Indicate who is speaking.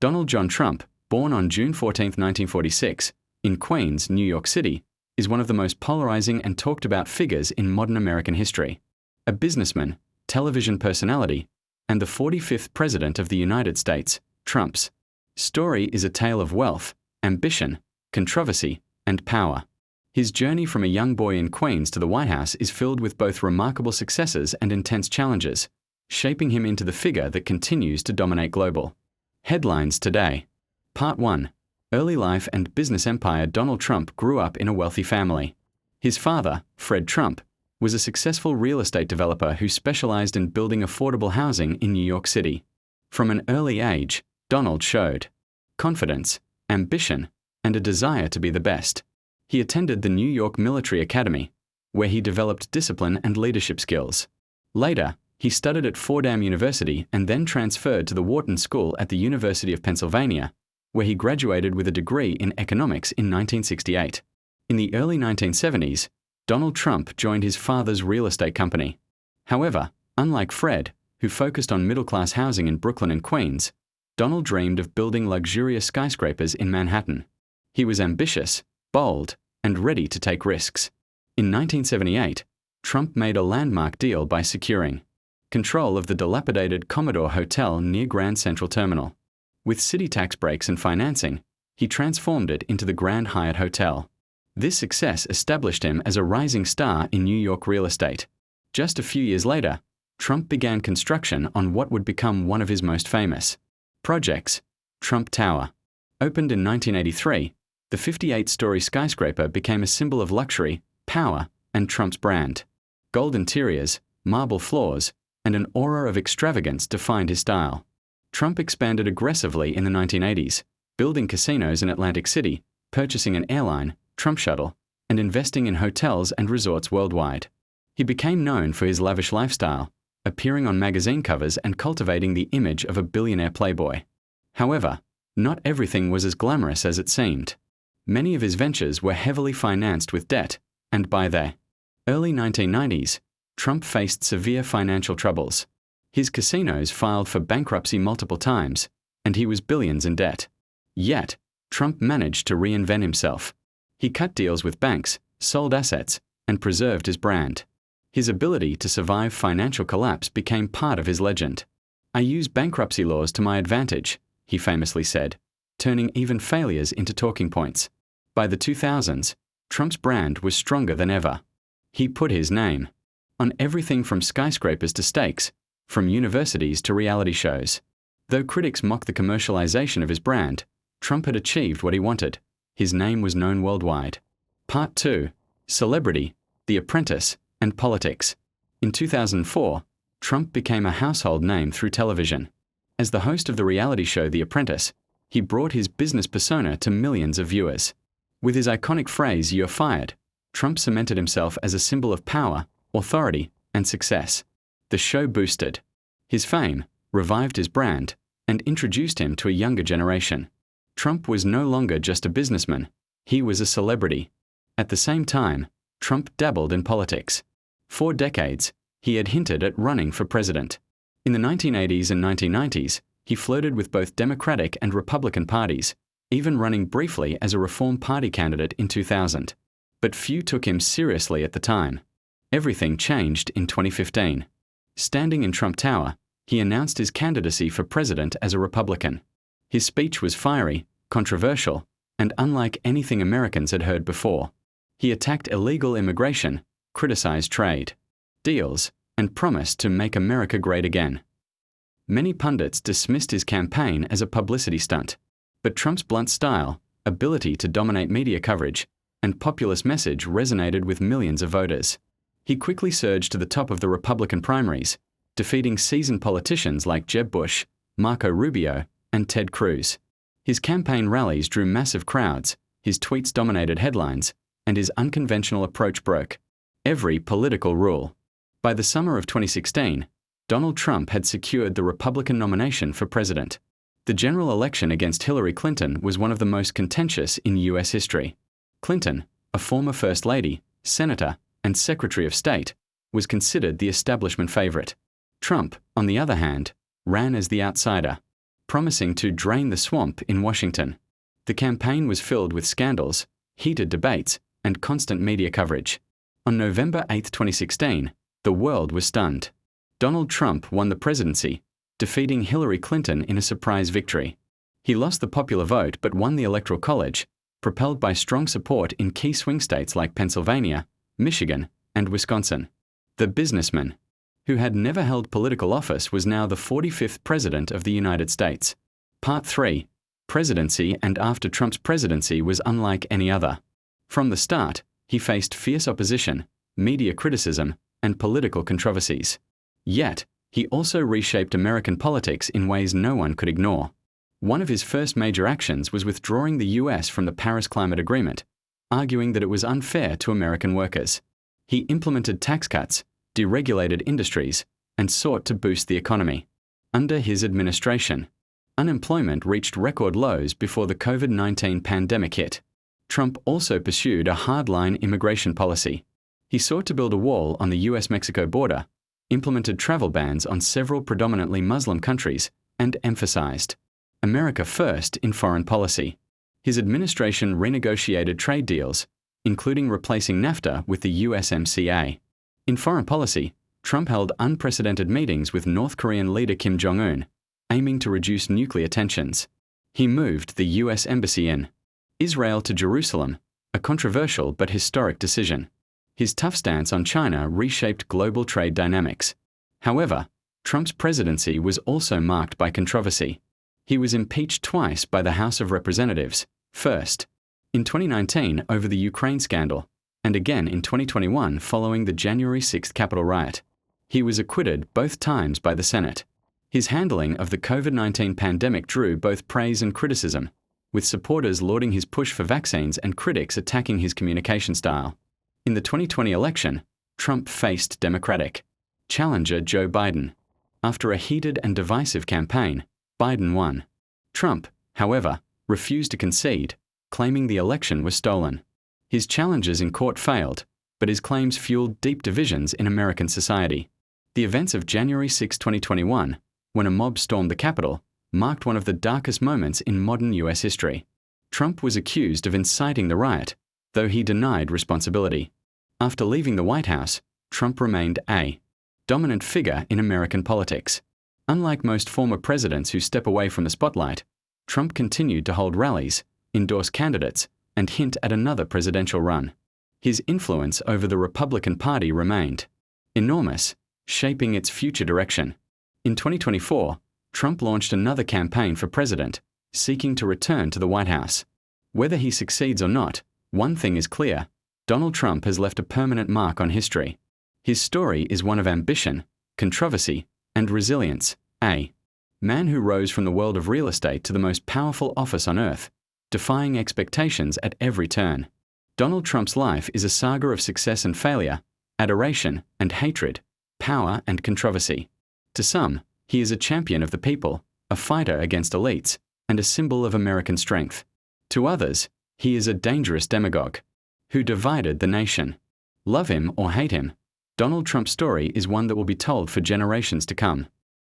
Speaker 1: Donald John Trump, born on June 14, 1946, in Queens, New York City, is one of the most polarizing and talked about figures in modern American history. A businessman, television personality, and the 45th President of the United States, Trump's story is a tale of wealth, ambition, controversy, and power. His journey from a young boy in Queens to the White House is filled with both remarkable successes and intense challenges, shaping him into the figure that continues to dominate global headlines today. Part 1. Early life and business empire. Donald Trump grew up in a wealthy family. His father, Fred Trump, was a successful real estate developer who specialized in building affordable housing in New York City. From an early age, Donald showed confidence, ambition, and a desire to be the best. He attended the New York Military Academy, where he developed discipline and leadership skills. Later, he studied at Fordham University and then transferred to the Wharton School at the University of Pennsylvania, where he graduated with a degree in economics in 1968. In the early 1970s, Donald Trump joined his father's real estate company. However, unlike Fred, who focused on middle-class housing in Brooklyn and Queens, Donald dreamed of building luxurious skyscrapers in Manhattan. He was ambitious, bold, and ready to take risks. In 1978, Trump made a landmark deal by securing control of the dilapidated Commodore Hotel near Grand Central Terminal. With city tax breaks and financing, he transformed it into the Grand Hyatt Hotel. This success established him as a rising star in New York real estate. Just a few years later, Trump began construction on what would become one of his most famous projects, Trump Tower. Opened in 1983, the 58-story skyscraper became a symbol of luxury, power, and Trump's brand. Gold interiors, marble floors, and an aura of extravagance defined his style. Trump expanded aggressively in the 1980s, building casinos in Atlantic City, purchasing an airline, Trump Shuttle, and investing in hotels and resorts worldwide. He became known for his lavish lifestyle, appearing on magazine covers and cultivating the image of a billionaire playboy. However, not everything was as glamorous as it seemed. Many of his ventures were heavily financed with debt, and by the early 1990s, Trump faced severe financial troubles. His casinos filed for bankruptcy multiple times, and he was billions in debt. Yet, Trump managed to reinvent himself. He cut deals with banks, sold assets, and preserved his brand. His ability to survive financial collapse became part of his legend. "I use bankruptcy laws to my advantage," he famously said, turning even failures into talking points. By the 2000s, Trump's brand was stronger than ever. He put his name on everything from skyscrapers to steaks, from universities to reality shows. Though critics mocked the commercialization of his brand, Trump had achieved what he wanted. His name was known worldwide. Part 2. Celebrity, The Apprentice, and Politics. In 2004, Trump became a household name through television. As the host of the reality show The Apprentice, he brought his business persona to millions of viewers. With his iconic phrase, "You're fired," Trump cemented himself as a symbol of power, authority, and success. The show boosted his fame, revived his brand, and introduced him to a younger generation. Trump was no longer just a businessman, he was a celebrity. At the same time, Trump dabbled in politics. For decades, he had hinted at running for president. In the 1980s and 1990s, he flirted with both Democratic and Republican parties, even running briefly as a Reform Party candidate in 2000. But few took him seriously at the time. Everything changed in 2015. Standing in Trump Tower, he announced his candidacy for president as a Republican. His speech was fiery, controversial, and unlike anything Americans had heard before. He attacked illegal immigration, criticized trade deals, and promised to make America great again. Many pundits dismissed his campaign as a publicity stunt, but Trump's blunt style, ability to dominate media coverage, and populist message resonated with millions of voters. He quickly surged to the top of the Republican primaries, defeating seasoned politicians like Jeb Bush, Marco Rubio, and Ted Cruz. His campaign rallies drew massive crowds, his tweets dominated headlines, and his unconventional approach broke every political rule. By the summer of 2016, Donald Trump had secured the Republican nomination for president. The general election against Hillary Clinton was one of the most contentious in U.S. history. Clinton, a former First Lady, Senator, and Secretary of State, was considered the establishment favorite. Trump, on the other hand, ran as the outsider. promising to drain the swamp in Washington. The campaign was filled with scandals, heated debates, and constant media coverage. On November 8, 2016, the world was stunned. Donald Trump won the presidency, defeating Hillary Clinton in a surprise victory. He lost the popular vote but won the Electoral College, propelled by strong support in key swing states like Pennsylvania, Michigan, and Wisconsin. The businessman, who had never held political office, was now the 45th President of the United States. Part 3. Presidency and after Trump's presidency was unlike any other. From the start, he faced fierce opposition, media criticism, and political controversies. Yet, he also reshaped American politics in ways no one could ignore. One of his first major actions was withdrawing the US from the Paris Climate Agreement, arguing that it was unfair to American workers. He implemented tax cuts, deregulated industries, and sought to boost the economy. Under his administration, unemployment reached record lows before the COVID-19 pandemic hit. Trump also pursued a hardline immigration policy. He sought to build a wall on the US-Mexico border, implemented travel bans on several predominantly Muslim countries, and emphasized America first in foreign policy. His administration renegotiated trade deals, including replacing NAFTA with the USMCA. In foreign policy, Trump held unprecedented meetings with North Korean leader Kim Jong-un, aiming to reduce nuclear tensions. He moved the US Embassy in Israel to Jerusalem, a controversial but historic decision. His tough stance on China reshaped global trade dynamics. However, Trump's presidency was also marked by controversy. He was impeached twice by the House of Representatives, first in 2019 over the Ukraine scandal, and again in 2021 following the January 6 Capitol riot. He was acquitted both times by the Senate. His handling of the COVID-19 pandemic drew both praise and criticism, with supporters lauding his push for vaccines and critics attacking his communication style. In the 2020 election, Trump faced Democratic challenger Joe Biden. After a heated and divisive campaign, Biden won. Trump, however, refused to concede, claiming the election was stolen. His challenges in court failed, but his claims fueled deep divisions in American society. The events of January 6, 2021, when a mob stormed the Capitol, marked one of the darkest moments in modern US history. Trump was accused of inciting the riot, though he denied responsibility. After leaving the White House, Trump remained a dominant figure in American politics. Unlike most former presidents who step away from the spotlight, Trump continued to hold rallies, endorse candidates, and hint at another presidential run. His influence over the Republican Party remained enormous, shaping its future direction. In 2024, Trump launched another campaign for president, seeking to return to the White House. Whether he succeeds or not, one thing is clear: Donald Trump has left a permanent mark on history. His story is one of ambition, controversy, and resilience. A man who rose from the world of real estate to the most powerful office on earth, defying expectations at every turn. Donald Trump's life is a saga of success and failure, adoration and hatred, power and controversy. To some, he is a champion of the people, a fighter against elites, and a symbol of American strength. To others, he is a dangerous demagogue who divided the nation. Love him or hate him, Donald Trump's story is one that will be told for generations to come.